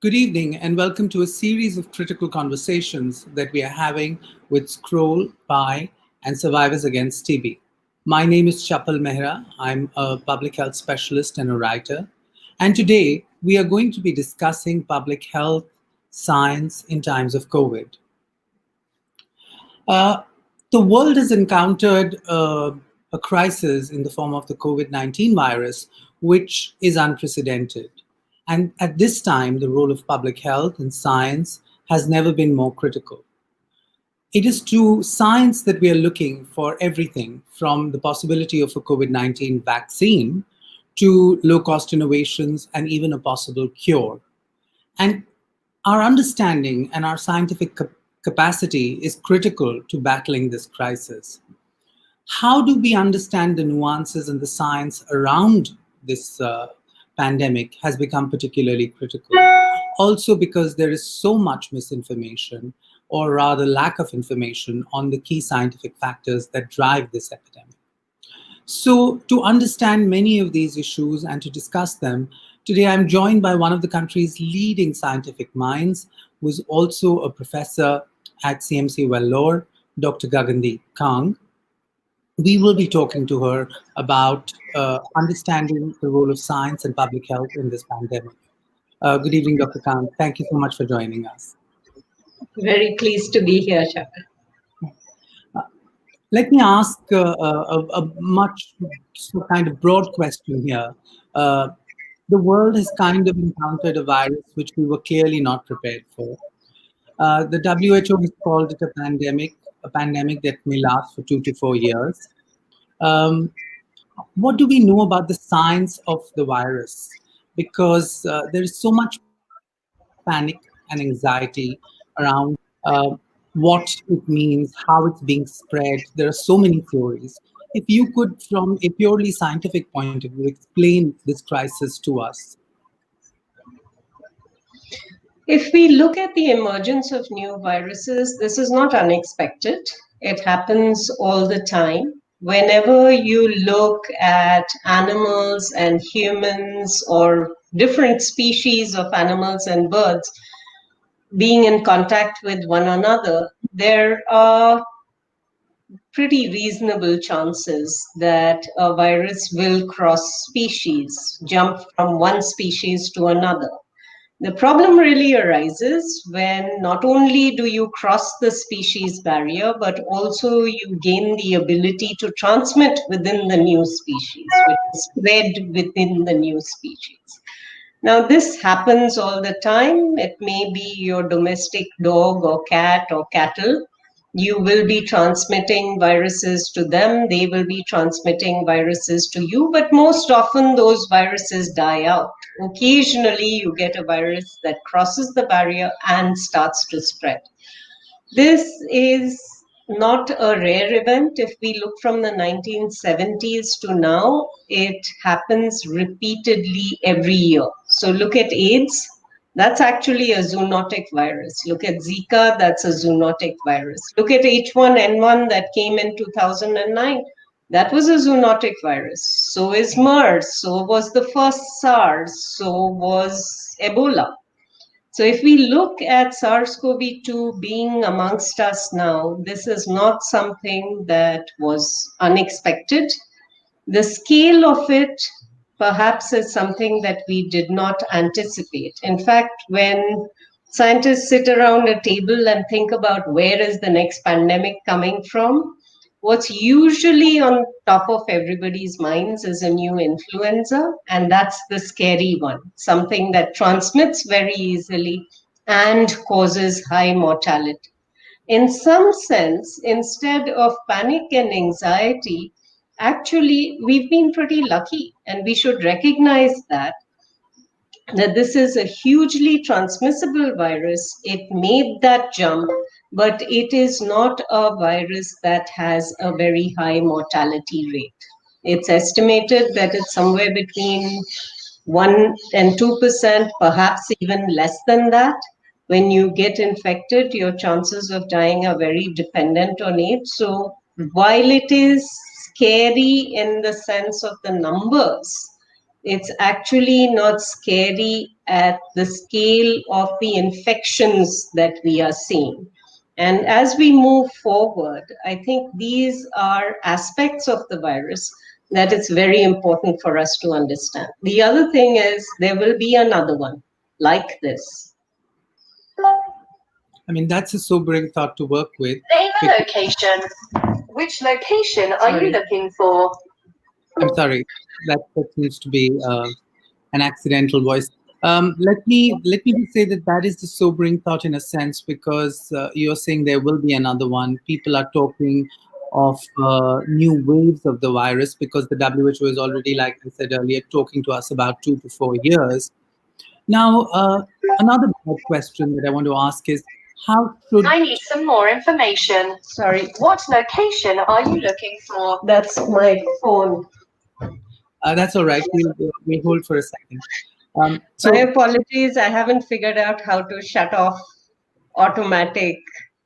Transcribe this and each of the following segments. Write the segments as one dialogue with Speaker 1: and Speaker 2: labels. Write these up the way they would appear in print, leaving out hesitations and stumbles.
Speaker 1: Good evening, and welcome to a series of critical conversations that we are having with Scroll, by, and Survivors Against TB. My name is Chapal Mehra. I'm a public health specialist and a writer. And today we are going to be discussing public health science in times of COVID. Uh, the world has encountered a crisis in the form of the COVID-19 virus, which is unprecedented. And at this time, the role of public health and science has never been more critical. It is to science that we are looking for everything from the possibility of a COVID-19 vaccine to low-cost innovations and even a possible cure. And our understanding and our scientific capacity is critical to battling this crisis. How do we understand the nuances and the science around this pandemic has become particularly critical. Also because there is so much misinformation, or rather lack of information, on the key scientific factors that drive this epidemic. So to understand many of these issues and to discuss them, today I'm joined by one of the country's leading scientific minds, who is also a professor at CMC Vellore, Dr. Gagandeep Kang. We will be talking to her about understanding the role of science and public health in this pandemic. Good evening, Dr. Kang. Thank you so much for joining us.
Speaker 2: Very pleased to be here, Chapal.
Speaker 1: Let me ask a much kind of broad question here. The world has kind of encountered a virus which we were clearly not prepared for. The WHO has called it a pandemic that may last for 2 to 4 years. What do we know about the science of the virus? Because there is so much panic and anxiety around what it means, how it's being spread. There are so many theories. If you could, from a purely scientific point of view, explain this crisis to us.
Speaker 2: If we look at the emergence of new viruses, this is not unexpected. It happens all the time. Whenever you look at animals and humans or different species of animals and birds being in contact with one another, there are pretty reasonable chances that a virus will cross species, jump from one species to another. The problem really arises when not only do you cross the species barrier, but also you gain the ability to transmit within the new species, which is spread within the new species. Now, this happens all the time. It may be your domestic dog or cat or cattle. You will be transmitting viruses to them. They will be transmitting viruses to you, but most often those viruses die out. Occasionally, you get a virus that crosses the barrier and starts to spread. This is not a rare event. If we look from the 1970s to now, it happens repeatedly every year. So look at AIDS. That's actually a zoonotic virus. Look at Zika, that's a zoonotic virus. Look at H1N1 that came in 2009. That was a zoonotic virus. So is MERS, so was the first SARS, so was Ebola. So if we look at SARS-CoV-2 being amongst us now, this is not something that was unexpected. The scale of it perhaps is something that we did not anticipate. In fact, when scientists sit around a table and think about where is the next pandemic coming from, what's usually on top of everybody's minds is a new influenza, and that's the scary one, something that transmits very easily and causes high mortality. In some sense, instead of panic and anxiety, actually, we've been pretty lucky, and we should recognize that this is a hugely transmissible virus. It made that jump, but it is not a virus that has a very high mortality rate. It's estimated that it's somewhere between 1 and 2%, perhaps even less than that. When you get infected, your chances of dying are very dependent on it. So while it is scary in the sense of the numbers, It's actually not scary at the scale of the infections that we are seeing. And as we move forward, I think these are aspects of the virus that it's very important for us to understand. The other thing is there will be another one like this.
Speaker 1: I mean, that's a sobering thought to work with.
Speaker 3: Name a location. Which location are you looking for?
Speaker 1: I'm sorry, that seems to be an accidental voice. Let me just say that is the sobering thought in a sense, because you're saying there will be another one. People are talking of new waves of the virus, because the WHO is already, like I said earlier, talking to us about 2 to 4 years. Now, another broad question that I want to ask is, how should...
Speaker 3: I need some more information.
Speaker 2: Sorry,
Speaker 3: What location are you looking for?
Speaker 2: that's my phone.
Speaker 1: That's all right. We'll hold for a second.
Speaker 2: My
Speaker 1: So
Speaker 2: apologies, I haven't figured out how to shut off automatic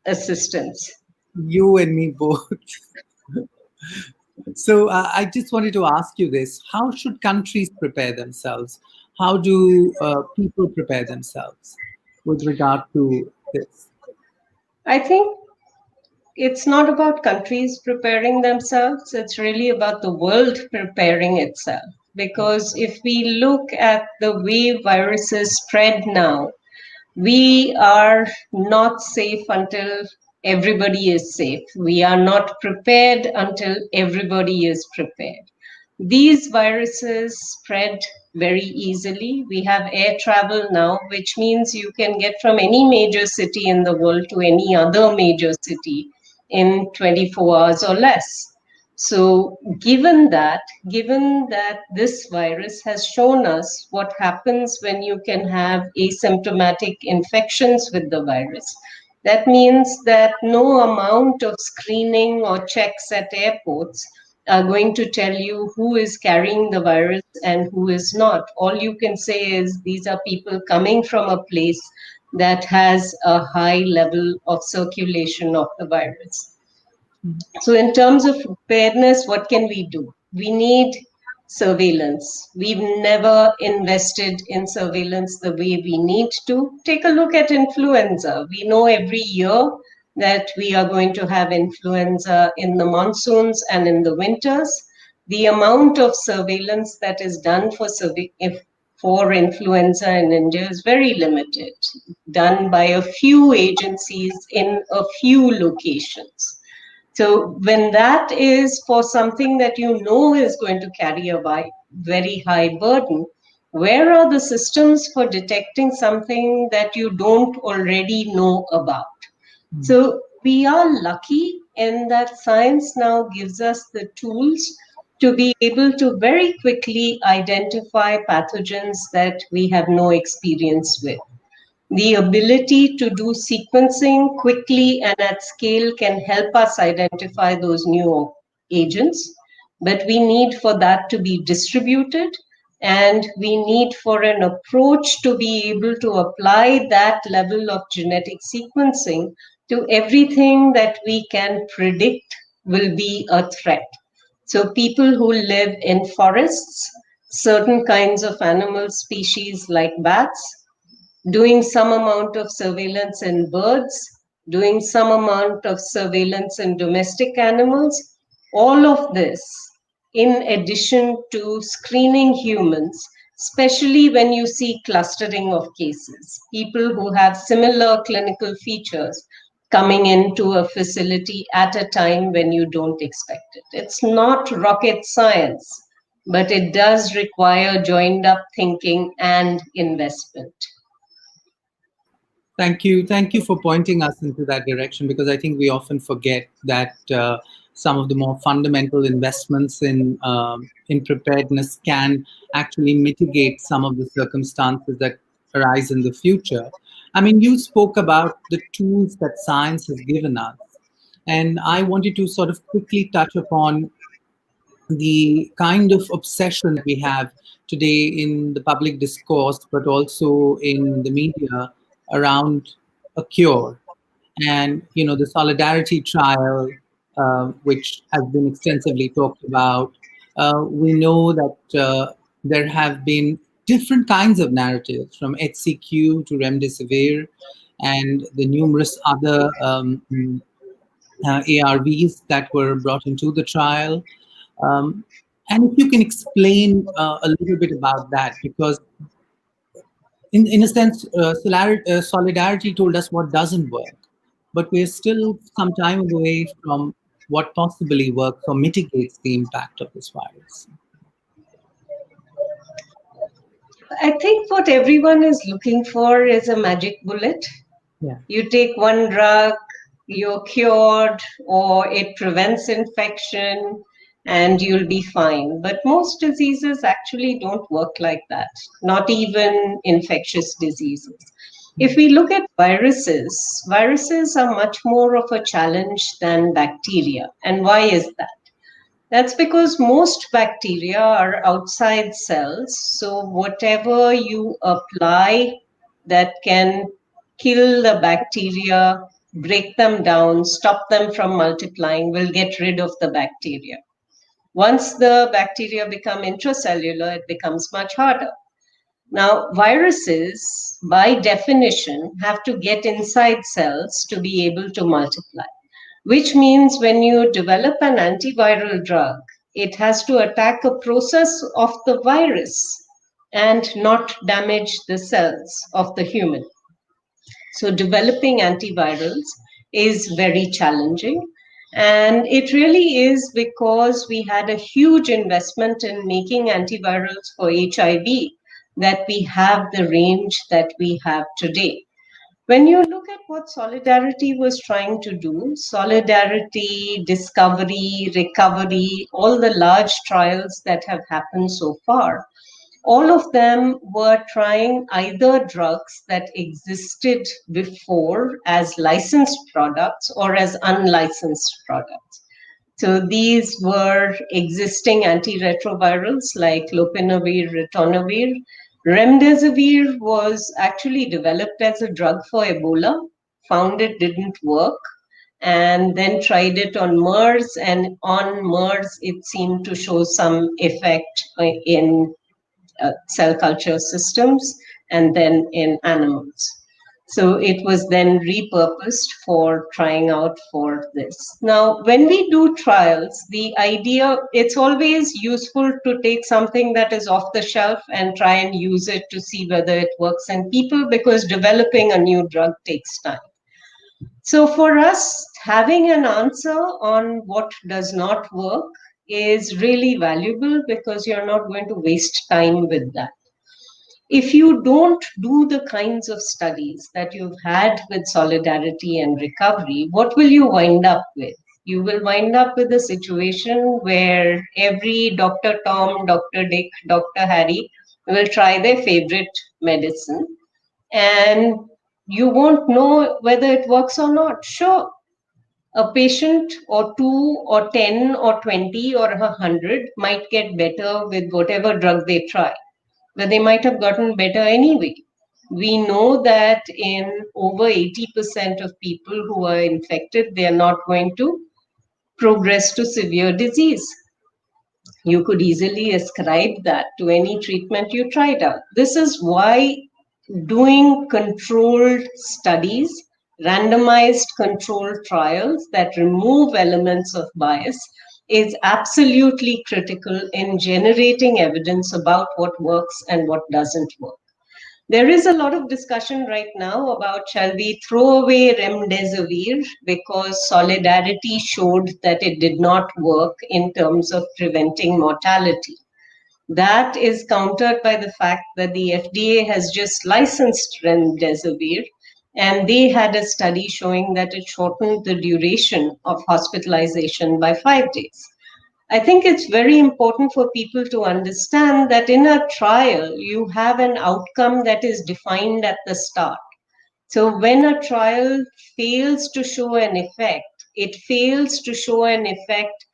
Speaker 2: assistance.
Speaker 1: you and me both. So I just wanted to ask you this: how should countries prepare themselves? How do people prepare themselves with regard to this?
Speaker 2: I think it's not about countries preparing themselves, it's really about the world preparing itself. Because if we look at the way viruses spread now, we are not safe until everybody is safe. We are not prepared until everybody is prepared. These viruses spread very easily. We have air travel now, which means you can get from any major city in the world to any other major city in 24 hours or less. So, given that this virus has shown us what happens when you can have asymptomatic infections with the virus, that means that no amount of screening or checks at airports are going to tell you who is carrying the virus and who is not. All you can say is these are people coming from a place that has a high level of circulation of the virus. So, in terms of preparedness, what can we do? We need surveillance. We've never invested in surveillance the way we need to. Take a look at influenza. We know every year that we are going to have influenza in the monsoons and in the winters. The amount of surveillance that is done for influenza in India is very limited, done by a few agencies in a few locations. So when that is for something that you know is going to carry a very high burden, where are the systems for detecting something that you don't already know about? So we are lucky in that science now gives us the tools to be able to very quickly identify pathogens that we have no experience with. The ability to do sequencing quickly and at scale can help us identify those new agents, but we need for that to be distributed, and we need for an approach to be able to apply that level of genetic sequencing to everything that we can predict will be a threat. So people who live in forests, certain kinds of animal species like bats, doing some amount of surveillance in birds, doing some amount of surveillance in domestic animals, all of this in addition to screening humans, especially when you see clustering of cases, people who have similar clinical features coming into a facility at a time when you don't expect it. It's not rocket science, but it does require joined up thinking and investment.
Speaker 1: Thank you for pointing us into that direction, because I think we often forget that some of the more fundamental investments in preparedness can actually mitigate some of the circumstances that arise in the future. I mean, you spoke about the tools that science has given us, and I wanted to sort of quickly touch upon the kind of obsession that we have today in the public discourse, but also in the media, around a cure. And the solidarity trial, which has been extensively talked about. We know that there have been different kinds of narratives, from HCQ to remdesivir and the numerous other ARVs that were brought into the trial. Um, and if you can explain a little bit about that, because in a sense, solidarity told us what doesn't work, but we're still some time away from what possibly works or mitigates the impact of this virus.
Speaker 2: I think what everyone is looking for is a magic bullet.
Speaker 1: Yeah.
Speaker 2: You take one drug, you're cured, or it prevents infection, and you'll be fine. But most diseases actually don't work like that, not even infectious diseases. If we look at viruses, viruses are much more of a challenge than bacteria. And why is that? That's because most bacteria are outside cells. So whatever you apply that can kill the bacteria, break them down, stop them from multiplying, will get rid of the bacteria. Once the bacteria become intracellular, it becomes much harder. Now, viruses, by definition, have to get inside cells to be able to multiply, which means when you develop an antiviral drug, it has to attack a process of the virus and not damage the cells of the human. So developing antivirals is very challenging. And it really is because we had a huge investment in making antivirals for HIV that we have the range that we have today. When you look at what Solidarity was trying to do, Solidarity, Discovery, Recovery, all the large trials that have happened so far, all of them were trying either drugs that existed before as licensed products or as unlicensed products. So these were existing antiretrovirals like lopinavir, ritonavir. Remdesivir was actually developed as a drug for Ebola, found it didn't work, and then tried it on MERS, and on MERS it seemed to show some effect in cell culture systems and then in animals. So it was then repurposed for trying out for this. Now, when we do trials, the idea, it's always useful to take something that is off the shelf and try and use it to see whether it works in people, because developing a new drug takes time. So for us, having an answer on what does not work is really valuable, because you're not going to waste time with that. If you don't do the kinds of studies that you've had with Solidarity and Recovery, what will you wind up with? You will wind up with a situation where every Dr. Tom, Dr. Dick, Dr. Harry will try their favorite medicine, and you won't know whether it works or not. Sure, a patient or two or 10 or 20 or 100 might get better with whatever drug they try, but they might have gotten better anyway. We know that in over 80% of people who are infected, they are not going to progress to severe disease. You could easily ascribe that to any treatment you tried out. This is why doing controlled studies, randomized controlled trials that remove elements of bias is absolutely critical in generating evidence about what works and what doesn't work. There is a lot of discussion right now about, shall we throw away remdesivir because Solidarity showed that it did not work in terms of preventing mortality. That is countered by the fact that the FDA has just licensed remdesivir, and they had a study showing that it shortened the duration of hospitalization by 5 days. I think it's very important for people to understand that in a trial, you have an outcome that is defined at the start. So when a trial fails to show an effect, it fails to show an effect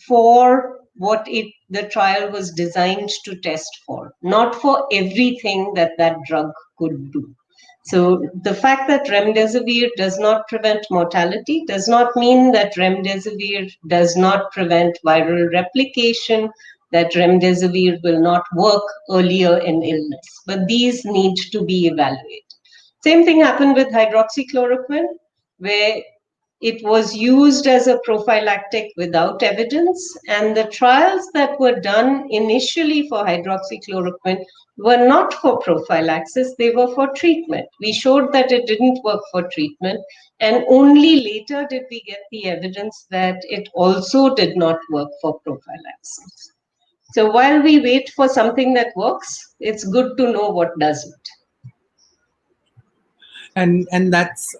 Speaker 2: for what the trial was designed to test for, not for everything that that drug could do. So the fact that remdesivir does not prevent mortality does not mean that remdesivir does not prevent viral replication, that remdesivir will not work earlier in illness. But these need to be evaluated. Same thing happened with hydroxychloroquine, where it was used as a prophylactic without evidence, and the trials that were done initially for hydroxychloroquine were not for prophylaxis, they were for treatment. We showed that it didn't work for treatment, and only later did we get the evidence that it also did not work for prophylaxis. So while we wait for something that works, it's good to know what doesn't.
Speaker 1: And that's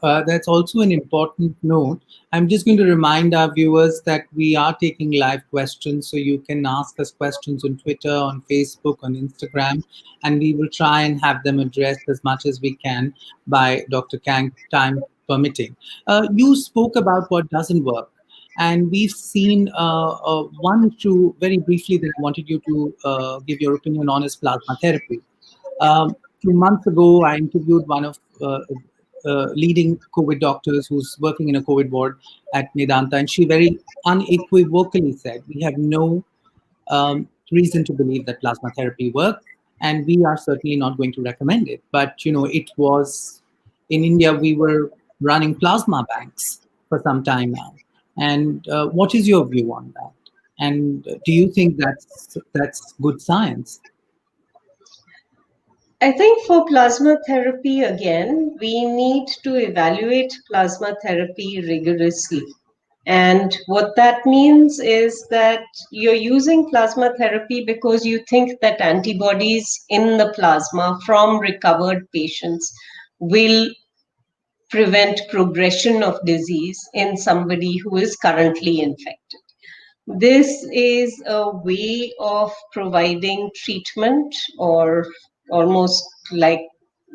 Speaker 1: also an important note. I'm just going to remind our viewers that we are taking live questions, so you can ask us questions on Twitter, on Facebook, on Instagram, and we will try and have them addressed as much as we can by Dr. Kang, time permitting. You spoke about what doesn't work, and we've seen one issue very briefly that I wanted you to give your opinion on is plasma therapy. 2 months ago, I interviewed one of leading COVID doctors who's working in a COVID ward at Medanta, and she very unequivocally said, "We have no reason to believe that plasma therapy works, and we are certainly not going to recommend it." But it was in India. We were running plasma banks for some time now, and what is your view on that? And do you think that's good science?
Speaker 2: I think for plasma therapy, again, we need to evaluate plasma therapy rigorously. And what that means is that you're using plasma therapy because you think that antibodies in the plasma from recovered patients will prevent progression of disease in somebody who is currently infected. This is a way of providing treatment, or almost like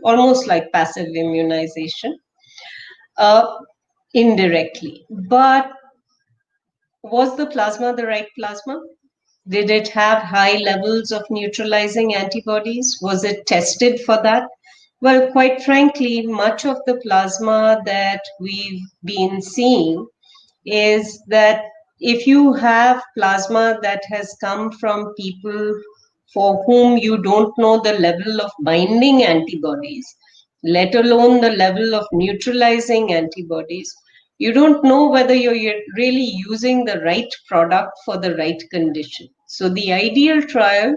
Speaker 2: almost like passive immunization, uh, indirectly. But was the plasma the right plasma? Did it have high levels of neutralizing antibodies? Was it tested for that? Well, quite frankly, much of the plasma that we've been seeing is that if you have plasma that has come from people for whom you don't know the level of binding antibodies, let alone the level of neutralizing antibodies, you don't know whether you're really using the right product for the right condition. So the ideal trial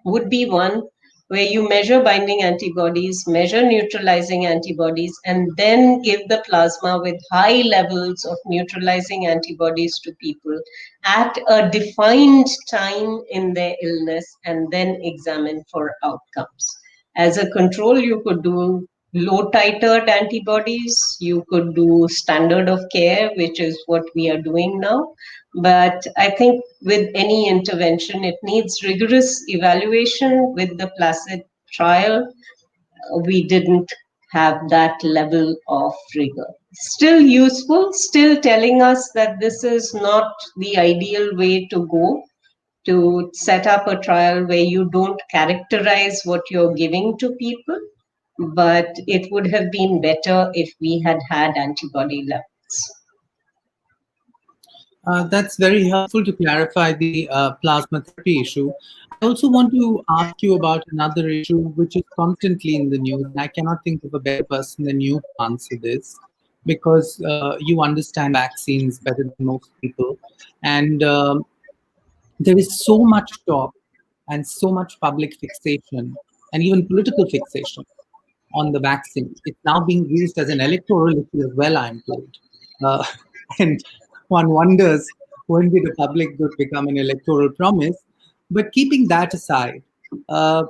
Speaker 2: would be one where you measure binding antibodies, measure neutralizing antibodies, and then give the plasma with high levels of neutralizing antibodies to people at a defined time in their illness, and then examine for outcomes. As a control, you could do low titered antibodies, you could do standard of care, which is what we are doing now. But I think with any intervention, it needs rigorous evaluation. With the Placid trial, we didn't have that level of rigor. Still useful, still telling us that this is not the ideal way to go, to set up a trial where you don't characterize what you're giving to people, but it would have been better if we had had antibody levels.
Speaker 1: That's very helpful to clarify the plasma therapy issue. I also want to ask you about another issue which is constantly in the news, and I cannot think of a better person than you to answer this, because you understand vaccines better than most people. And there is so much talk and so much public fixation and even political fixation on the vaccine. It's now being used as an electoral issue as well, I'm told. Uh, and one wonders, when did the public good become an electoral promise? But keeping that aside, uh,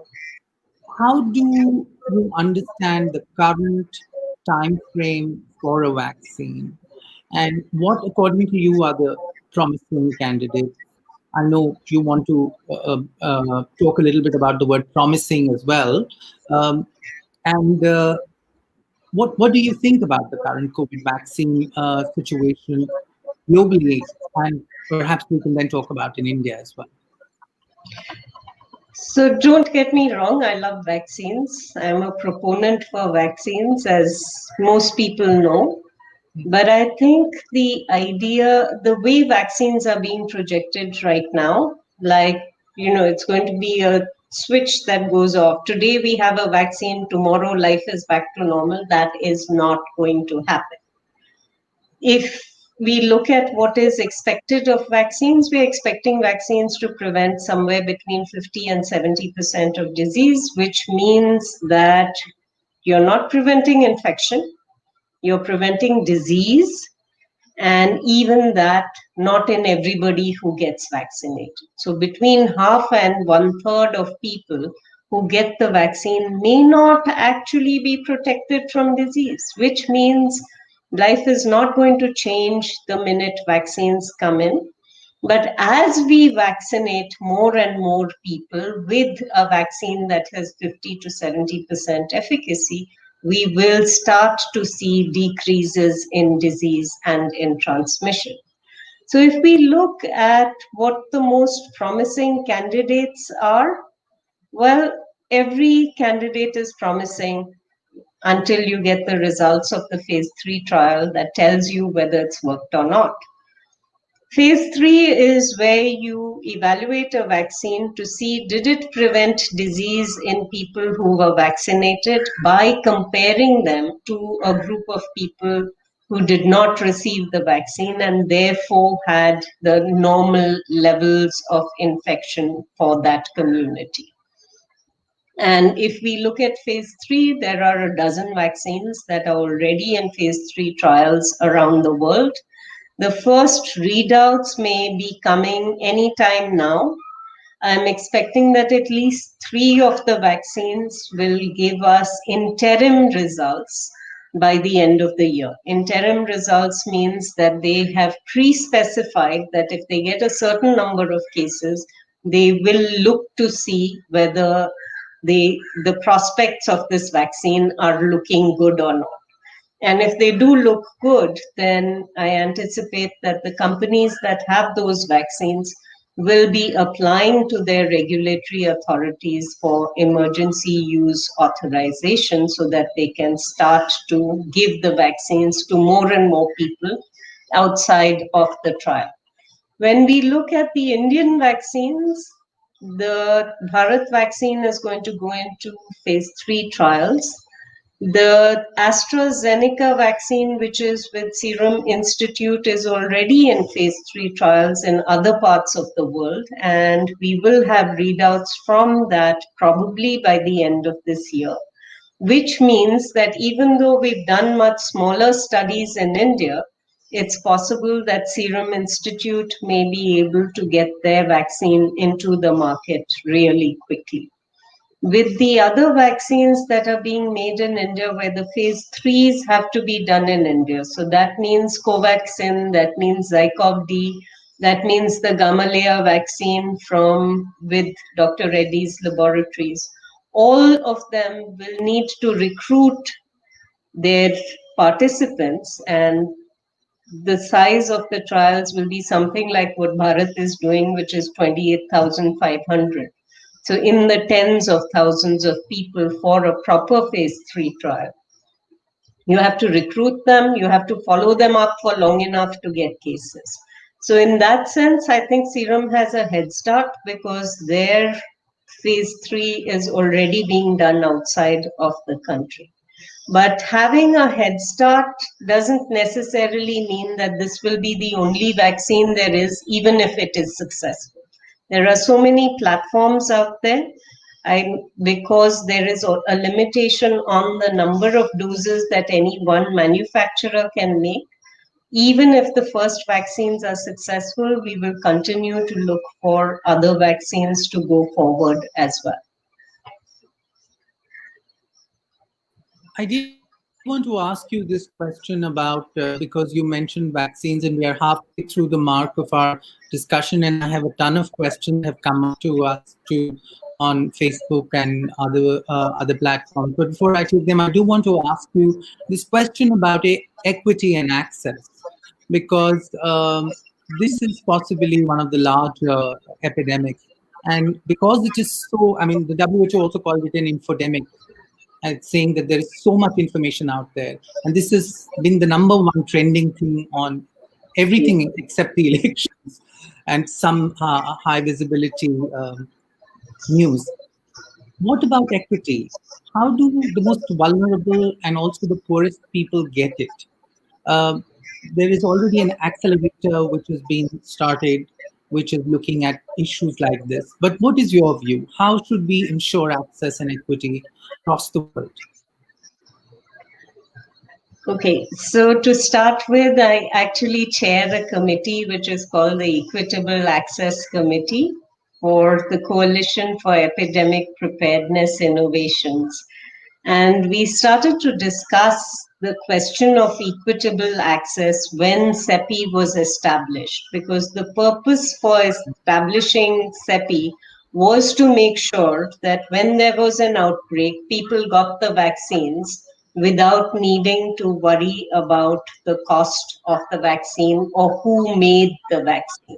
Speaker 1: how do you understand the current time frame for a vaccine? And what, according to you, are the promising candidates? I know you want to talk a little bit about the word promising as well. And what do you think about the current COVID vaccine situation globally? And perhaps we can then talk about in India as well.
Speaker 2: So don't get me wrong, I love vaccines. I'm a proponent for vaccines, as most people know. But I think the idea, the way vaccines are being projected right now, like, it's going to be a switch that goes off. Today we have a vaccine, tomorrow life is back to normal. That is not going to happen. If we look at what is expected of vaccines, we're expecting vaccines to prevent somewhere between 50 and 70% of disease, which means that you're not preventing infection, you're preventing disease, and even that, not in everybody who gets vaccinated. So between half and one third of people who get the vaccine may not actually be protected from disease, which means life is not going to change the minute vaccines come in. But as we vaccinate more and more people with a vaccine that has 50 to 70% efficacy, we will start to see decreases in disease and in transmission. So if we look at what the most promising candidates are, well, every candidate is promising until you get the results of the phase 3 trial that tells you whether it's worked or not. Phase 3 is where you evaluate a vaccine to see did it prevent disease in people who were vaccinated by comparing them to a group of people who did not receive the vaccine and therefore had the normal levels of infection for that community. And if we look at phase 3, there are a dozen vaccines that are already in phase 3 trials around the world. The first readouts may be coming anytime now. I'm expecting that at least 3 of the vaccines will give us interim results by the end of the year. Interim results means that they have pre-specified that if they get a certain number of cases, they will look to see whether the prospects of this vaccine are looking good or not. And if they do look good, then I anticipate that the companies that have those vaccines will be applying to their regulatory authorities for emergency use authorization so that they can start to give the vaccines to more and more people outside of the trial. When we look at the Indian vaccines, the Bharat vaccine is going to go into phase 3 trials. The AstraZeneca vaccine, which is with Serum Institute, is already in phase 3 trials in other parts of the world, and we will have readouts from that probably by the end of this year, which means that even though we've done much smaller studies in India, it's possible that Serum Institute may be able to get their vaccine into the market really quickly. With the other vaccines that are being made in India, where the phase 3s have to be done in India. So that means Covaxin, that means Zycov-D, that means the Gamaleya vaccine with Dr. Reddy's laboratories. All of them will need to recruit their participants, and the size of the trials will be something like what Bharat is doing, which is 28,500. So in the tens of thousands of people for a proper phase 3 trial. You have to recruit them, you have to follow them up for long enough to get cases. So in that sense, I think Serum has a head start because their phase 3 is already being done outside of the country. But having a head start doesn't necessarily mean that this will be the only vaccine there is, even if it is successful. There are so many platforms out there. Because there is a limitation on the number of doses that any one manufacturer can make, even if the first vaccines are successful, we will continue to look for other vaccines to go forward as well.
Speaker 1: I did want to ask you this question about, because you mentioned vaccines and we are halfway through the mark of our discussion, and I have a ton of questions that have come up to us on Facebook and other platforms. But before I take them, I do want to ask you this question about equity and access, because this is possibly one of the large epidemics. And because it is so, I mean, the WHO also called it an infodemic, saying that there is so much information out there. And this has been the number one trending thing on everything except the elections. and some high visibility news. What about equity? How do the most vulnerable and also the poorest people get it? Um, there is already an accelerator which has been started, which is looking at issues like this. But what is your view? How should we ensure access and equity across the world?
Speaker 2: Okay, so to start with, I actually chair a committee which is called the Equitable Access Committee for the Coalition for Epidemic Preparedness Innovations. And we started to discuss the question of equitable access when CEPI was established, because the purpose for establishing CEPI was to make sure that when there was an outbreak, people got the vaccines without needing to worry about the cost of the vaccine or who made the vaccine.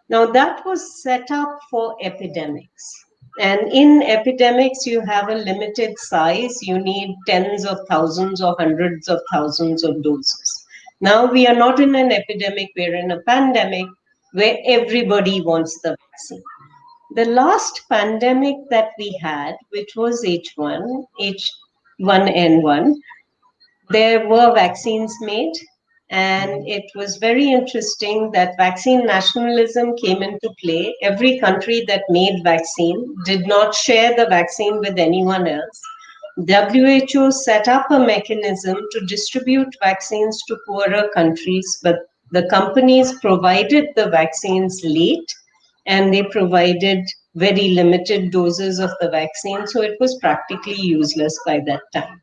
Speaker 2: Now, that was set up for epidemics. And in epidemics, you have a limited size. You need tens of thousands or hundreds of thousands of doses. Now, we are not in an epidemic, we're in a pandemic where everybody wants the vaccine. The last pandemic that we had, which was H1N1, there were vaccines made, and it was very interesting that vaccine nationalism came into play. Every country that made vaccine did not share the vaccine with anyone else. WHO set up a mechanism to distribute vaccines to poorer countries, but the companies provided the vaccines late, and they provided very limited doses of the vaccine, so it was practically useless by that time.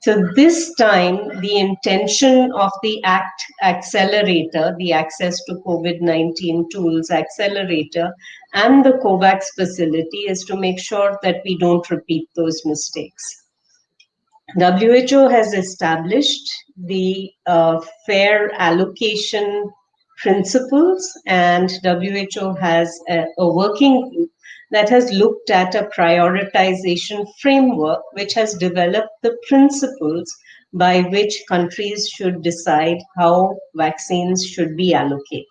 Speaker 2: So this time, the intention of the ACT accelerator, the Access to COVID-19 Tools accelerator, and the COVAX facility is to make sure that we don't repeat those mistakes. WHO has established the fair allocation principles, and WHO has a working group that has looked at a prioritization framework which has developed the principles by which countries should decide how vaccines should be allocated.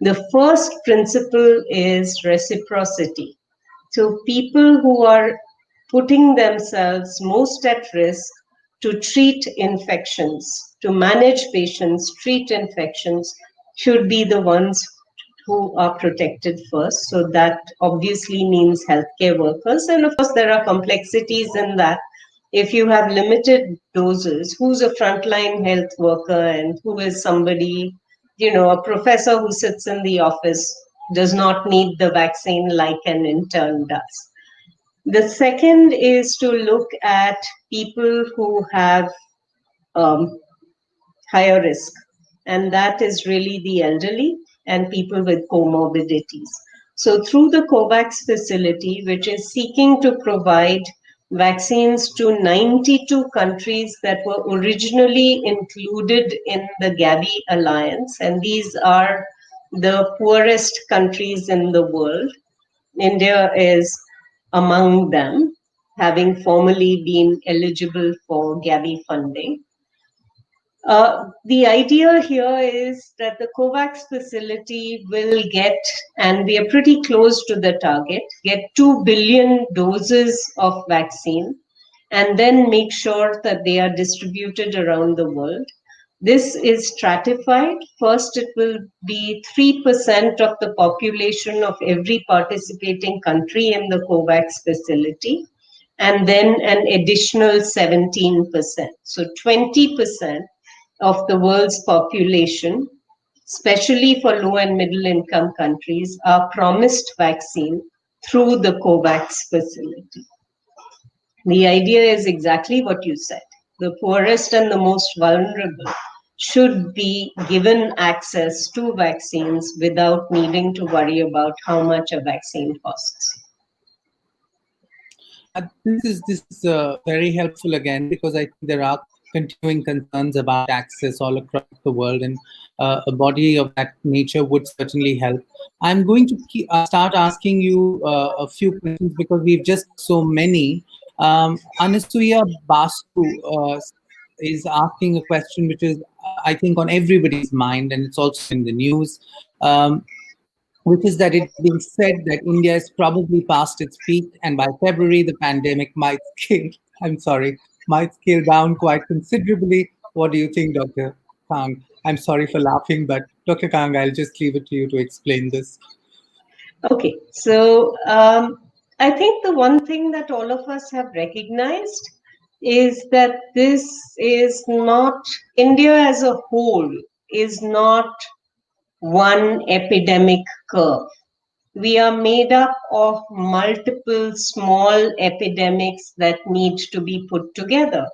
Speaker 2: The first principle is reciprocity. So people who are putting themselves most at risk to treat infections, to manage patients, treat infections, should be the ones who are protected first. So that obviously means healthcare workers. And of course, there are complexities in that. If you have limited doses, who's a frontline health worker and who is somebody, a professor who sits in the office does not need the vaccine like an intern does. The second is to look at people who have um, higher risk, and that is really the elderly and people with comorbidities. So, through the COVAX facility, which is seeking to provide vaccines to 92 countries that were originally included in the Gavi Alliance, and these are the poorest countries in the world. India is among them, having formerly been eligible for Gavi funding. The idea here is that the COVAX facility will get, and we are pretty close to the target, get 2 billion doses of vaccine, and then make sure that they are distributed around the world. This is stratified. First, it will be 3% of the population of every participating country in the COVAX facility, and then an additional 17%. So 20% of the world's population, especially for low and middle income countries, are promised vaccine through the COVAX facility. The idea is exactly what you said. The poorest and the most vulnerable should be given access to vaccines without needing to worry about how much a vaccine costs.
Speaker 1: This is very helpful again, because I think there are continuing concerns about access all across the world, and a body of that nature would certainly help. I'm going to start asking you a few questions because we've just so many. Anasuya Basu is asking a question which is, I think, on everybody's mind, and it's also in the news. Um, which is that it's being said that India is probably past its peak, and by February, the pandemic might scale, I'm sorry, might scale down quite considerably. What do you think, Dr. Kang? I'm sorry for laughing, but Dr. Kang, I'll just leave it to you to explain this.
Speaker 2: Okay, so I think the one thing that all of us have recognized is that this is not, India as a whole is not one epidemic curve. We are made up of multiple small epidemics that need to be put together.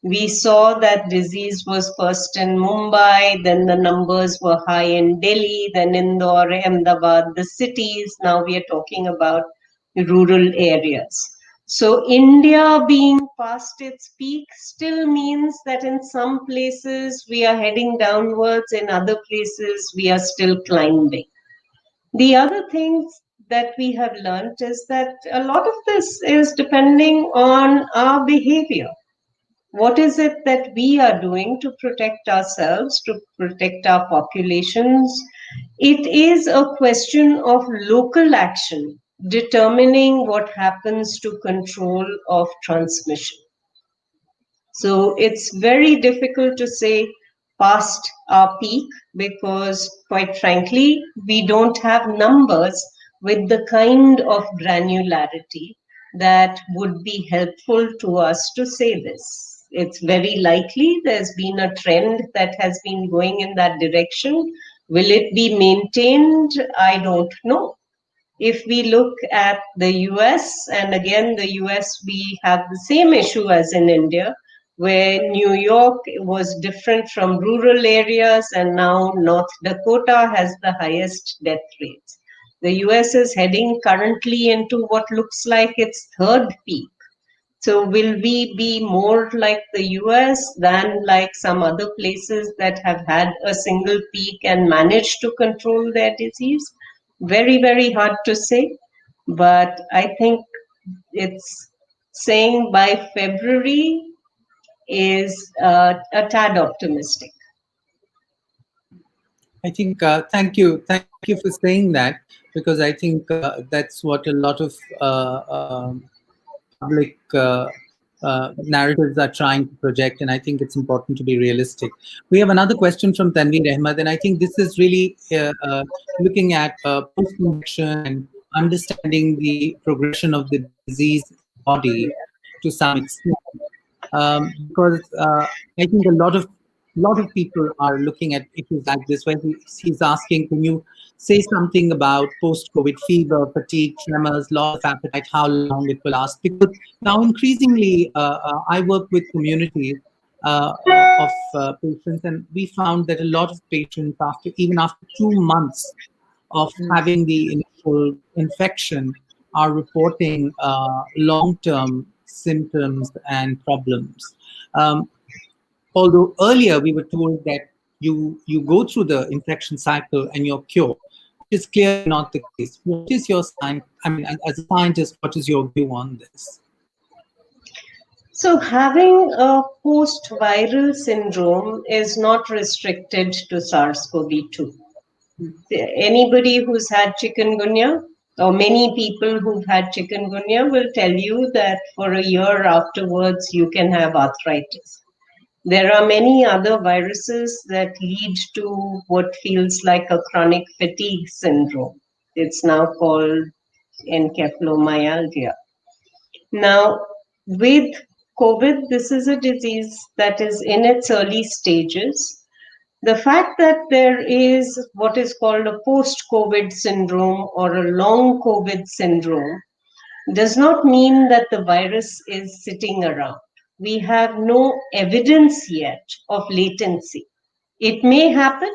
Speaker 2: We saw that disease was first in Mumbai, then the numbers were high in Delhi, then Indore, Ahmedabad, the cities. Now we are talking about rural areas. So India being past its peak still means that in some places we are heading downwards, in other places we are still climbing. The other things that we have learned is that a lot of this is depending on our behavior. What is it that we are doing to protect ourselves, to protect our populations? It is a question of local action determining what happens to control of transmission. So it's very difficult to say past our peak because, quite frankly, we don't have numbers with the kind of granularity that would be helpful to us to say this. It's very likely there's been a trend that has been going in that direction. Will it be maintained? I don't know. If we look at the US, and again, the US, we have the same issue as in India, where New York was different from rural areas, and now North Dakota has the highest death rates. The US is heading currently into what looks like its third peak. So will we be more like the US than like some other places that have had a single peak and managed to control their disease? Very, very hard to say. But I think it's saying by February is a tad optimistic.
Speaker 1: I think, thank you for saying that, because I think that's what a lot of public narratives are trying to project, and I think it's important to be realistic. We have another question from Tanveer Ahmed, and I think this is really looking at post-infection and understanding the progression of the disease in the body to some extent, because I think a lot of people are looking at issues like this, where he's asking, can you say something about post-COVID fever, fatigue, tremors, loss of appetite, how long it will last? Because now increasingly, I work with communities of patients, and we found that a lot of patients, even after 2 months of having the initial infection, are reporting long-term symptoms and problems. Um, Although earlier we were told that you go through the infection cycle and you're cured, which is clearly not the case. What is your sign? I mean, as a scientist, what is your view on this?
Speaker 2: So, having a post viral syndrome is not restricted to SARS-CoV-2. Anybody who's had chikungunya, or many people who've had chikungunya, will tell you that for a year afterwards you can have arthritis. There are many other viruses that lead to what feels like a chronic fatigue syndrome. It's now called encephalomyalgia. Now, with COVID, this is a disease that is in its early stages. The fact that there is what is called a post-COVID syndrome or a long COVID syndrome does not mean that the virus is sitting around. We have no evidence yet of latency. It may happen,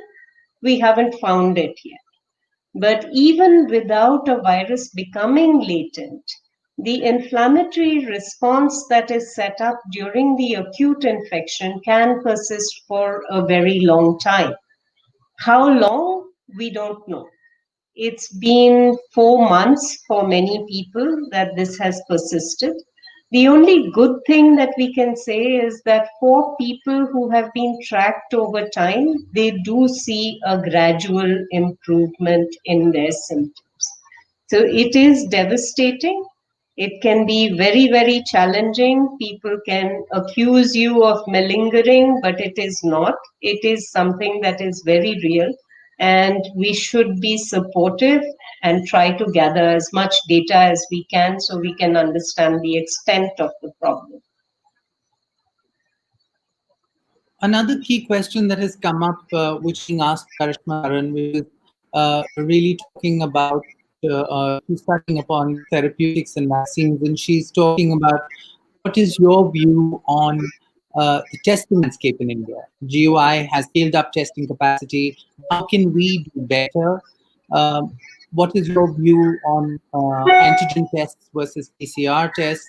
Speaker 2: we haven't found it yet. But even without a virus becoming latent, the inflammatory response that is set up during the acute infection can persist for a very long time. How long? We don't know. It's been 4 months for many people that this has persisted. The only good thing that we can say is that for people who have been tracked over time, they do see a gradual improvement in their symptoms. So it is devastating. It can be very, very challenging. People can accuse you of malingering, but it is not. It is something that is very real. And we should be supportive and try to gather as much data as we can so we can understand the extent of the problem.
Speaker 1: Another key question that has come up, which being asked by Karishma Karan, which is really talking about, she's touching upon therapeutics and vaccines, and she's talking about what is your view on the testing landscape in India? GUI has scaled up testing capacity. How can we do better? What is your view on antigen tests versus PCR tests?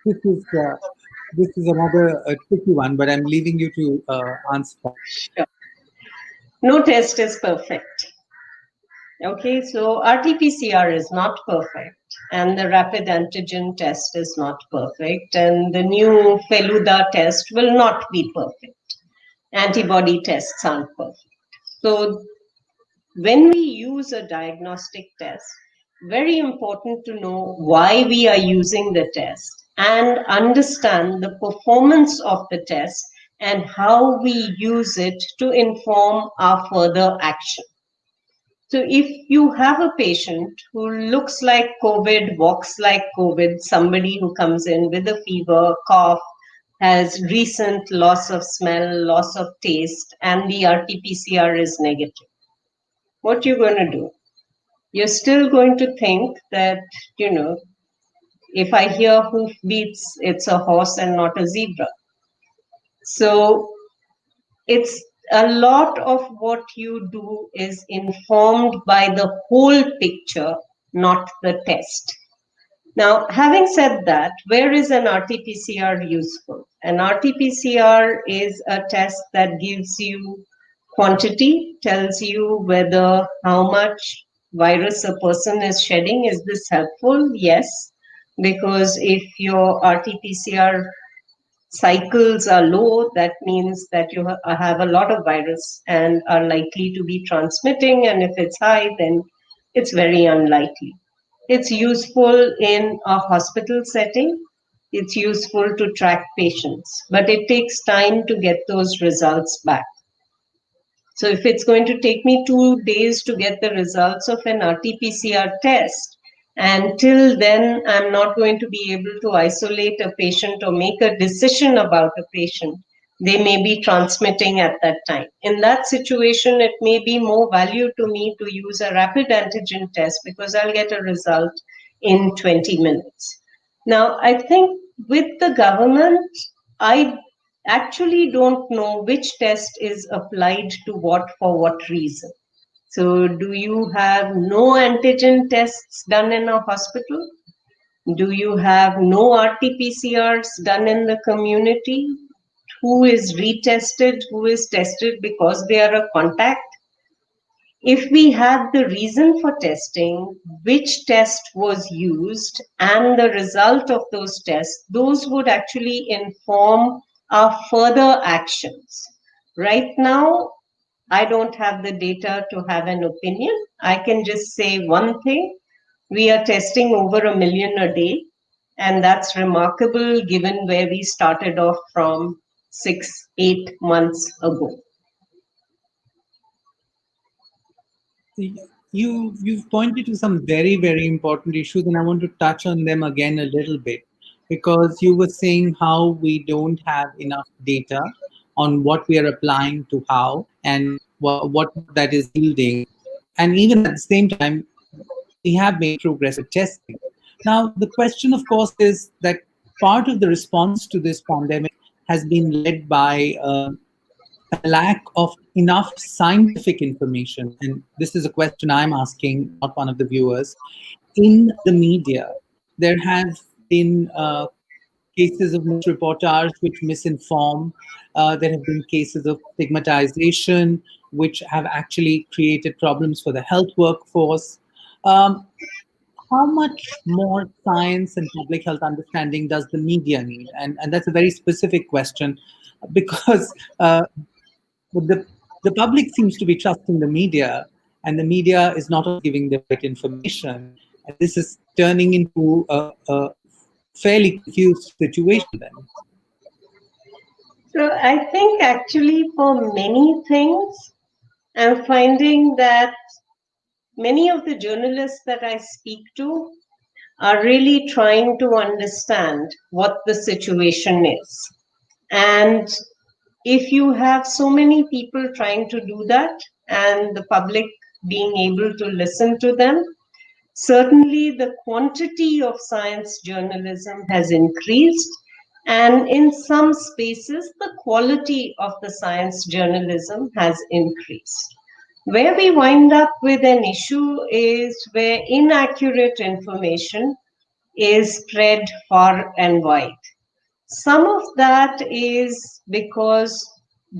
Speaker 1: this is uh, this is another tricky one, but I'm leaving you to answer that.
Speaker 2: Sure. No test is perfect. Okay, so RT-PCR is not perfect, and the rapid antigen test is not perfect, and the new Feluda test will not be perfect. Antibody tests aren't perfect. So when we use a diagnostic test, very important to know why we are using the test and understand the performance of the test and how we use it to inform our further action. So if you have a patient who looks like COVID, walks like COVID, somebody who comes in with a fever, cough, has recent loss of smell, loss of taste, and the RT-PCR is negative, what you're going to do? You're still going to think that, if I hear hoofbeats, it's a horse and not a zebra. So it's a lot of what you do is informed by the whole picture, not the test. Now, having said that, where is an RT-PCR useful? An RT-PCR is a test that gives you quantity, tells you whether how much virus a person is shedding. Is this helpful? Yes, because if your RT-PCR cycles are low, that means that you have a lot of virus and are likely to be transmitting. And if it's high, then it's very unlikely. It's useful in a hospital setting. It's useful to track patients, but it takes time to get those results back. So if it's going to take me 2 days to get the results of an RT-PCR test, until then, I'm not going to be able to isolate a patient or make a decision about a patient. They may be transmitting at that time. In that situation, it may be more value to me to use a rapid antigen test because I'll get a result in 20 minutes. Now, I think with the government, I actually don't know which test is applied to what for what reason. So, do you have no antigen tests done in a hospital? Do you have no RT-PCRs done in the community? Who is retested? Who is tested because they are a contact? If we had the reason for testing, which test was used, and the result of those tests, those would actually inform our further actions. Right now, I don't have the data to have an opinion. I can just say one thing. We are testing over 1 million a day, and that's remarkable given where we started off from 6-8 months ago.
Speaker 1: You've pointed to some very, very important issues, and I want to touch on them again a little bit, because you were saying how we don't have enough data on what we are applying to how and what that is yielding. And even at the same time, we have made progress with testing. Now, the question, of course, is that part of the response to this pandemic has been led by a lack of enough scientific information, and this is a question I'm asking, not one of the viewers, in the media. There have been cases of misreportage which misinform. There have been cases of stigmatization which have actually created problems for the health workforce. Um, how much more science and public health understanding does the media need? And that's a very specific question because the, the public seems to be trusting the media, and the media is not always giving the right information. And this is turning into a fairly confused situation then.
Speaker 2: So I think actually for many things, I'm finding that many of the journalists that I speak to are really trying to understand what the situation is. And if you have so many people trying to do that and the public being able to listen to them, certainly the quantity of science journalism has increased. And in some spaces, the quality of the science journalism has increased. Where we wind up with an issue is where inaccurate information is spread far and wide. Some of that is because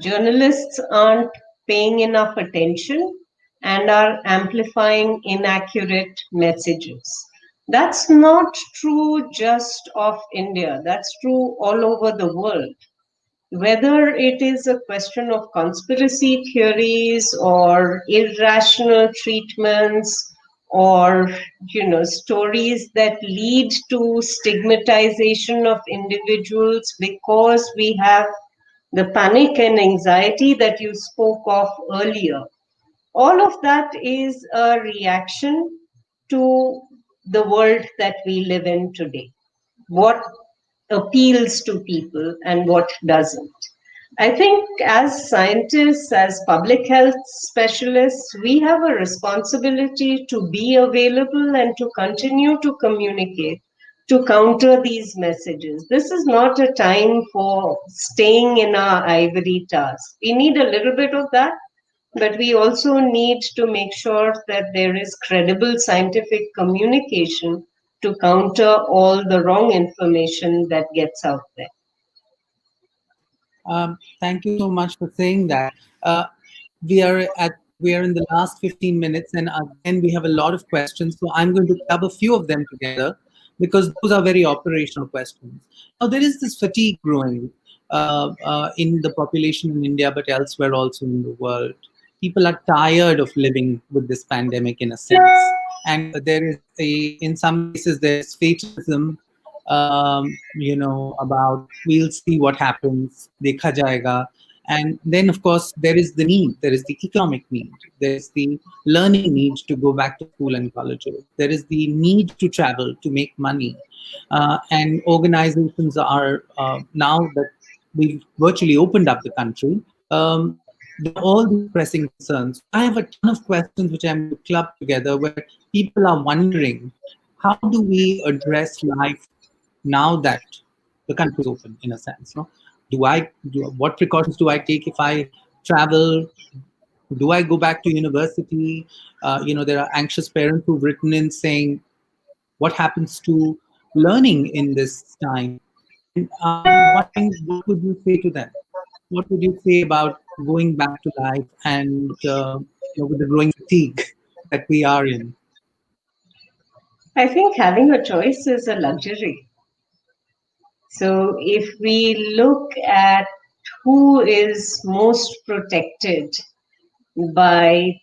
Speaker 2: journalists aren't paying enough attention and are amplifying inaccurate messages. That's not true just of India, that's true all over the world. Whether it is a question of conspiracy theories or irrational treatments or stories that lead to stigmatization of individuals because we have the panic and anxiety that you spoke of earlier, all of that is a reaction to the world that we live in today. What appeals to people and what doesn't. I think as scientists, as public health specialists, we have a responsibility to be available and to continue to communicate to counter these messages. This is not a time for staying in our ivory towers. We need a little bit of that, but we also need to make sure that there is credible scientific communication to counter all the wrong information that gets out there.
Speaker 1: Thank you so much for saying that. Uh, we are in the last 15 minutes, and again we have a lot of questions. So I'm going to club a few of them together because those are very operational questions. Now there is this fatigue growing in the population in India, but elsewhere also in the world. People are tired of living with this pandemic in a sense, and there is in some cases there's fatalism, about we'll see what happens, dekha jayega. And then, of course, there is the need, there is the economic need, there is the learning need to go back to school and colleges, there is the need to travel to make money. And organizations are, now that we've virtually opened up the country, there are all these pressing concerns. I have a ton of questions which I'm going to club together where people are wondering, how do we address life now that the country is open, in a sense? No? What precautions do I take if I travel? Do I go back to university? There are anxious parents who've written in saying, what happens to learning in this time? And I'm wondering, what would you say to them? What would you say about going back to life and with the growing fatigue that we are in?
Speaker 2: I think having a choice is a luxury. So if we look at who is most protected by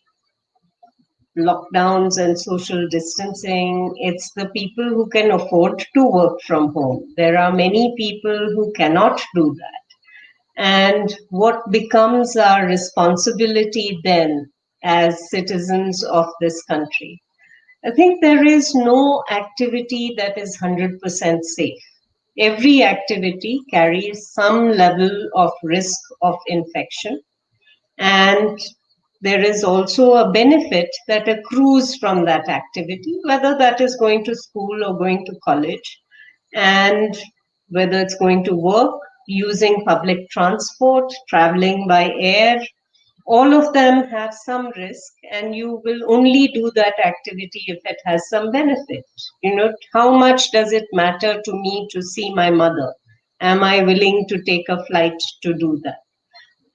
Speaker 2: lockdowns and social distancing, it's the people who can afford to work from home. There are many people who cannot do that. And what becomes our responsibility then as citizens of this country? I think there is no activity that is 100% safe. Every activity carries some level of risk of infection. And there is also a benefit that accrues from that activity, whether that is going to school or going to college, and whether it's going to work, using public transport, traveling by air. All of them have some risk, and you will only do that activity if it has some benefit. How much does it matter to me to see my mother? Am I willing to take a flight to do that?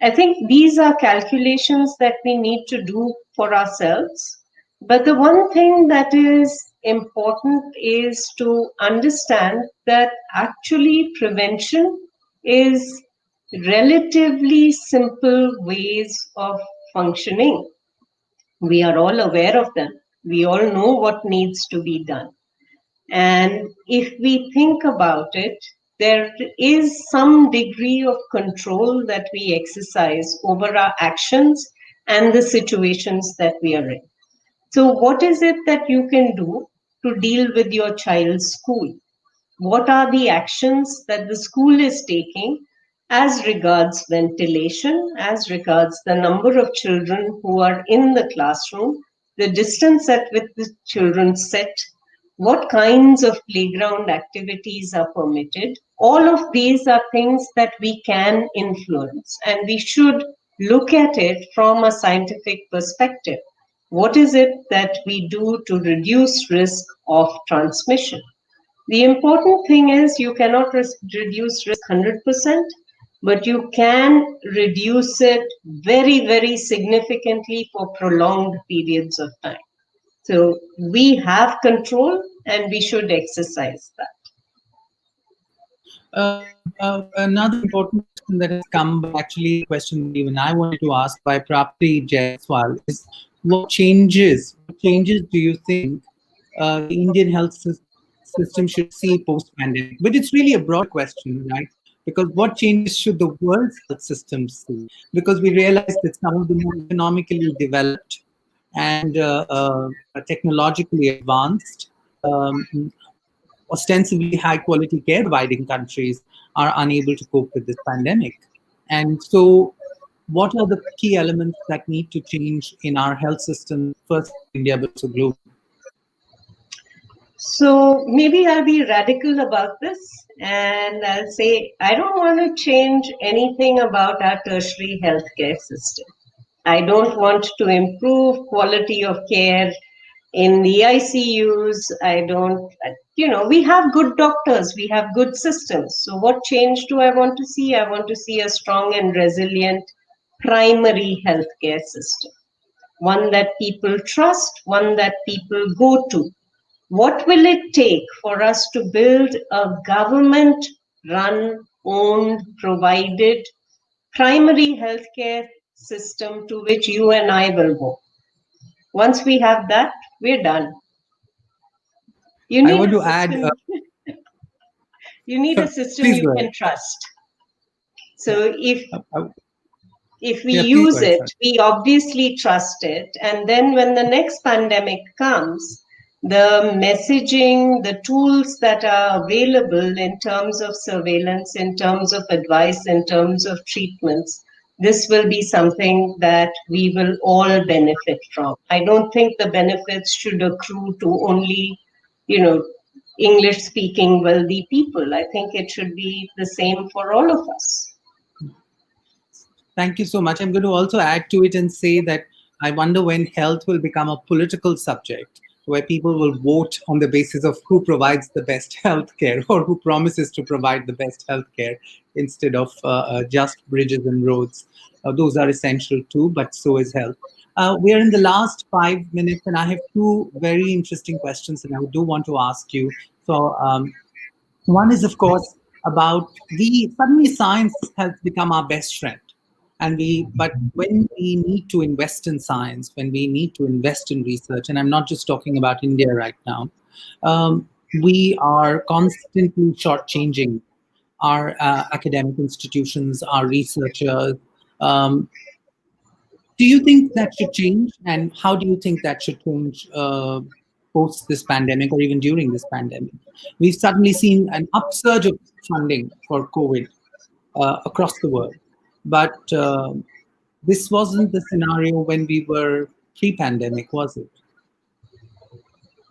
Speaker 2: I think these are calculations that we need to do for ourselves. But the one thing that is important is to understand that actually prevention is relatively simple ways of functioning. We are all aware of them. We all know what needs to be done. And if we think about it, there is some degree of control that we exercise over our actions and the situations that we are in. So, what is it that you can do to deal with your child's school? What are the actions that the school is taking as regards ventilation, as regards the number of children who are in the classroom, the distance at which the children sit, what kinds of playground activities are permitted? All of these are things that we can influence, and we should look at it from a scientific perspective. What is it that we do to reduce risk of transmission? The important thing is you cannot reduce risk 100%, but you can reduce it very, very significantly for prolonged periods of time. So we have control and we should exercise that.
Speaker 1: Another important question that has come, but actually a question that even I wanted to ask by Prapti Jaiswal is what changes do you think the Indian health system should see post-pandemic? But it's really a broad question, right? Because what changes should the world's health system see? Because we realize that some of the more economically developed and technologically advanced um, ostensibly high quality care providing countries are unable to cope with this pandemic. And so, what are the key elements that need to change in our health system, first in India, but also globally?
Speaker 2: So maybe I'll be radical about this and I'll say I don't want to change anything about our tertiary healthcare system. I don't want to improve quality of care in the ICUs. I don't, we have good doctors, we have good systems. So, what change do I want to see? I want to see a strong and resilient primary healthcare system, one that people trust, one that people go to. What will it take for us to build a government run, owned, provided primary healthcare system to which you and I will go? Once we have that, we're done. You
Speaker 1: I
Speaker 2: need
Speaker 1: want
Speaker 2: a
Speaker 1: to add,
Speaker 2: system. You need a system
Speaker 1: please
Speaker 2: you
Speaker 1: go
Speaker 2: can
Speaker 1: ahead.
Speaker 2: trust.
Speaker 1: Yeah.
Speaker 2: So if we
Speaker 1: Yeah, please go
Speaker 2: use
Speaker 1: ahead,
Speaker 2: it,
Speaker 1: sir.
Speaker 2: we obviously trust it. And then when the next pandemic comes, the messaging, the tools that are available in terms of surveillance, in terms of advice, in terms of treatments, this will be something that we will all benefit from. I don't think the benefits should accrue to only, English speaking wealthy people. I think it should be the same for all of us.
Speaker 1: Thank you so much. I'm going to also add to it and say that I wonder when health will become a political subject where people will vote on the basis of who provides the best healthcare or who promises to provide the best healthcare instead of just bridges and roads. Those are essential too, but so is health. We are in the last 5 minutes, and I have two very interesting questions that I do want to ask you. So, one is, of course, about the suddenly science has become our best friend. But when we need to invest in science, when we need to invest in research, and I'm not just talking about India right now, we are constantly shortchanging our academic institutions, our researchers. Um, do you think that should change, and how do you think that should change post this pandemic or even during this pandemic? We've suddenly seen an upsurge of funding for COVID across the world, but this wasn't the scenario when we were pre-pandemic, was it?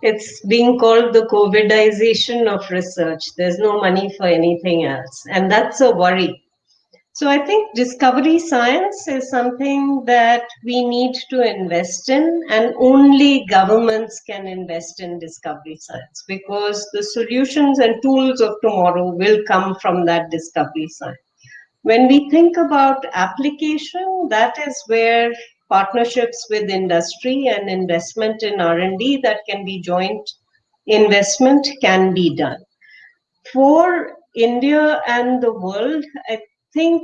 Speaker 2: It's being called the COVIDization of research. There's no money for anything else. And that's a worry. So I think discovery science is something that we need to invest in, and only governments can invest in discovery science because the solutions and tools of tomorrow will come from that discovery science. When we think about application, that is where partnerships with industry and investment in R&D that can be joint investment can be done. For India and the world, I think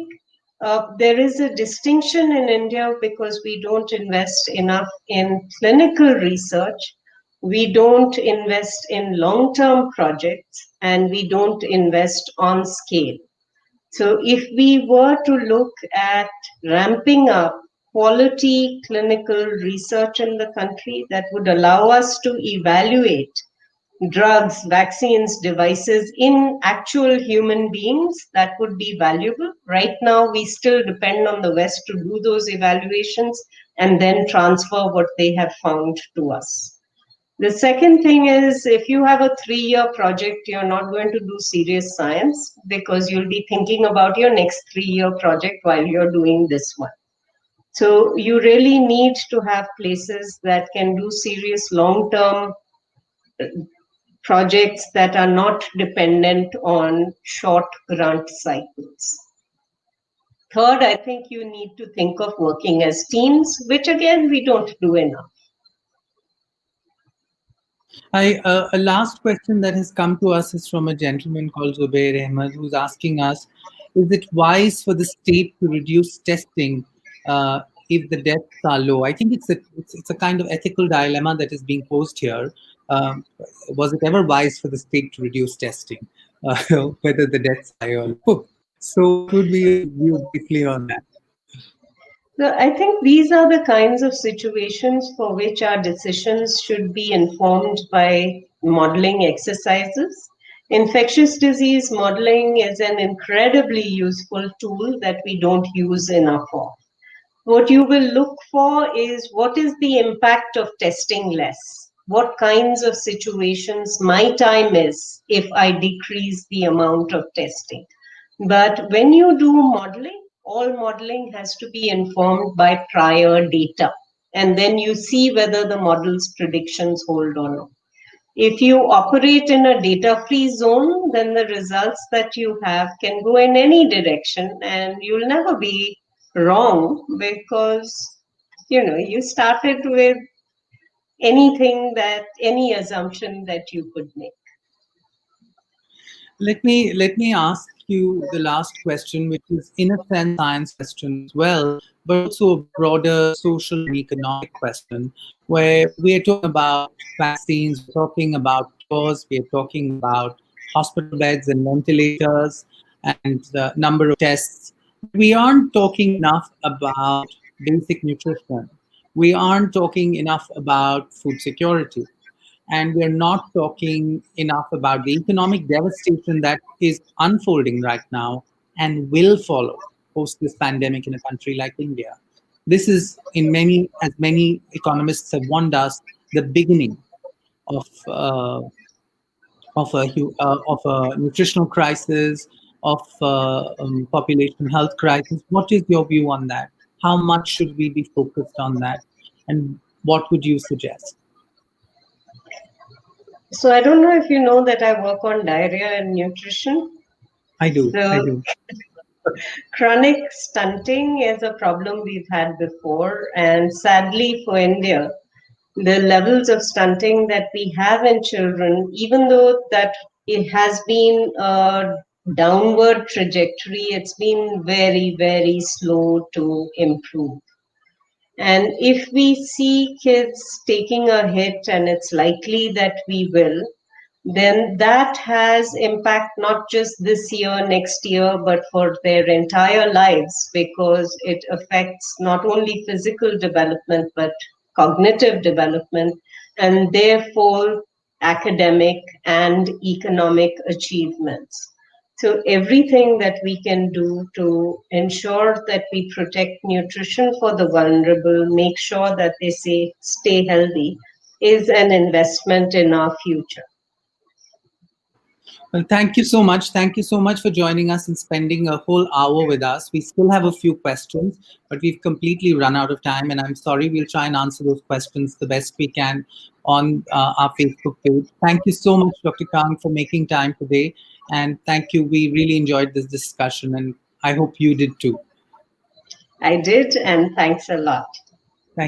Speaker 2: there is a distinction in India because we don't invest enough in clinical research, we don't invest in long-term projects, and we don't invest on scale. So if we were to look at ramping up quality clinical research in the country, that would allow us to evaluate drugs, vaccines, devices in actual human beings, that would be valuable. Right now, we still depend on the West to do those evaluations and then transfer what they have found to us. The second thing is, if you have a 3-year project, you're not going to do serious science because you'll be thinking about your next 3-year project while you're doing this one. So you really need to have places that can do serious long-term projects that are not dependent on short grant cycles. Third, I think you need to think of working as teams, which again, we don't do enough.
Speaker 1: A last question that has come to us is from a gentleman called Zubair Ahmed, who's asking us, is it wise for the state to reduce testing if the deaths are low? I think it's a kind of ethical dilemma that is being posed here. Was it ever wise for the state to reduce testing, whether the deaths are high or low? So what would be your view briefly on that?
Speaker 2: So I think these are the kinds of situations for which our decisions should be informed by modeling exercises. Infectious disease modeling is an incredibly useful tool that we don't use enough of. What you will look for is what is the impact of testing less? What kinds of situations might I miss if I decrease the amount of testing? But when you do modeling, all modeling has to be informed by prior data. And then you see whether the model's predictions hold or not. If you operate in a data-free zone, then the results that you have can go in any direction and you'll never be wrong because, you started with any assumption that you could make.
Speaker 1: Let me ask you the last question, which is in a sense science question as well, but also a broader social and economic question, where we are talking about vaccines, we're talking about cures, we are talking about hospital beds and ventilators and the number of tests. We aren't talking enough about basic nutrition. We aren't talking enough about food security, and we're not talking enough about the economic devastation that is unfolding right now and will follow post this pandemic in a country like India. This is, as many economists have warned us, the beginning of of a nutritional crisis, of population health crisis. What is your view on that? How much should we be focused on that, and what would you suggest?
Speaker 2: So I don't know if you know that I work on diarrhea and nutrition.
Speaker 1: I do.
Speaker 2: Chronic stunting is a problem we've had before, and sadly for India, the levels of stunting that we have in children, even though that it has been a downward trajectory, it's been very, very slow to improve. And if we see kids taking a hit, and it's likely that we will, then that has impact not just this year, next year, but for their entire lives, because it affects not only physical development, but cognitive development, and therefore academic and economic achievements. So everything that we can do to ensure that we protect nutrition for the vulnerable, make sure that they stay healthy, is an investment in our future.
Speaker 1: Well, thank you so much. Thank you so much for joining us and spending a whole hour with us. We still have a few questions, but we've completely run out of time. And I'm sorry, we'll try and answer those questions the best we can on our Facebook page. Thank you so much, Dr. Kang, for making time today. And thank you. We really enjoyed this discussion, and I hope you did too.
Speaker 2: I did, and thanks a lot.